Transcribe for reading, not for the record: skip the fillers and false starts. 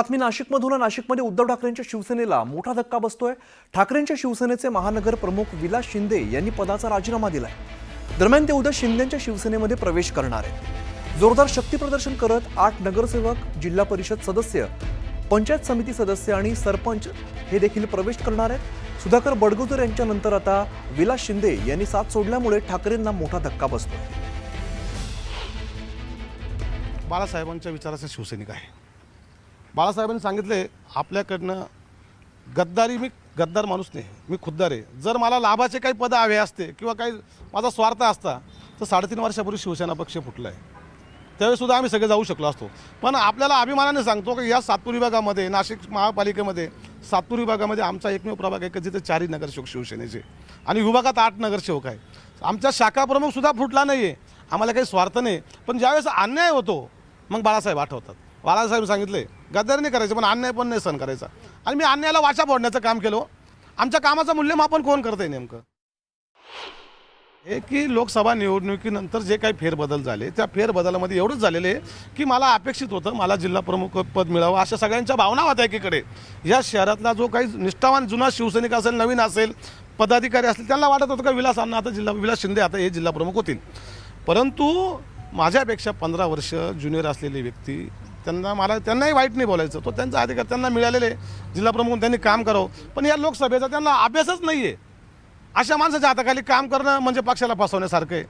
बातमी नाशिकमधून. नाशिकमध्ये उद्धव ठाकरेंच्या शिवसेनेला मोठा धक्का बसतोय. ठाकरेंच्या शिवसेनेचे महानगर प्रमुख विलास शिंदे यांनी पदाचा राजीनामा दिलाय. दरम्यान ते उद्या शिंदेंच्या शिवसेनेमध्ये प्रवेश करणार आहेत. जोरदार शक्तीप्रदर्शन करत 8 नगरसेवक, जिल्हा परिषद सदस्य, पंचायत समिती सदस्य आणि सरपंच हे देखील प्रवेश करणार आहेत. सुधाकर बडगुजर यांच्यानंतर आता विलास शिंदे यांनी साथ सोडल्यामुळे ठाकरेंना मोठा धक्का बसतोय. बाळासाहेबांच्या विचाराचे शिवसैनिक आहे. बाळासाहेबांनी सांगितले आपल्याकडनं गद्दारी, मी गद्दार माणूस नाही, मी खुद्दार आहे. जर मला लाभाचे काही पद हवे असते किंवा काही माझा स्वार्थ असता तर 3.5 वर्षापूर्वी शिवसेना पक्ष फुटला आहे. त्यावेळीसुद्धा आम्ही सगळे जाऊ शकलो असतो. पण आपल्याला अभिमानाने सांगतो की या सातपूर विभागामध्ये, नाशिक महापालिकेमध्ये सातपूर विभागामध्ये आमचा एकमेव प्रभाग आहे की जिथे 4 नगरसेवक शिवसेनेचे आणि विभागात 8 नगरसेवक आहे. आमचा शाखा प्रमुखसुद्धा फुटला नाही आहे. आम्हाला काही स्वार्थ नाही. पण ज्यावेळेस अन्याय होतो मग बाळासाहेब आठवतात. बाळासाहेब सांगितले गद्दारी नाही करायचं पण अन्याय पण नाही सहन करायचा. आणि मी अन्यायाला वाचा फोडण्याचं काम केलं. आमच्या कामाचं मूल्यमापन कोण करतंय नेमकं हे की लोकसभा निवडणुकीनंतर जे काही फेरबदल झाले त्या फेरबदलामध्ये एवढंच झालेलं आहे की मला अपेक्षित होतं मला जिल्हा प्रमुख पद मिळावं, अशा सगळ्यांच्या भावना होत्या. एकीकडे या शहरातला जो काही निष्ठावान जुना शिवसैनिक असेल, नवीन असेल, पदाधिकारी असतील, त्यांना वाटत होतं का विलास शिंदे आता हे जिल्हा प्रमुख होतील. परंतु माझ्यापेक्षा 15 वर्ष ज्युनियर असलेली व्यक्ती, त्यांनाही वाईट नाही बोलायचं, तो त्यांचा अधिकार त्यांना मिळालेले जिल्हा प्रमुख त्यांनी काम करावं. पण या लोकसभेचा त्यांना अभ्यासच नाही आहे. अशा माणसाच्या हाताखाली काम करणं म्हणजे पक्षाला फसवण्यासारखं आहे.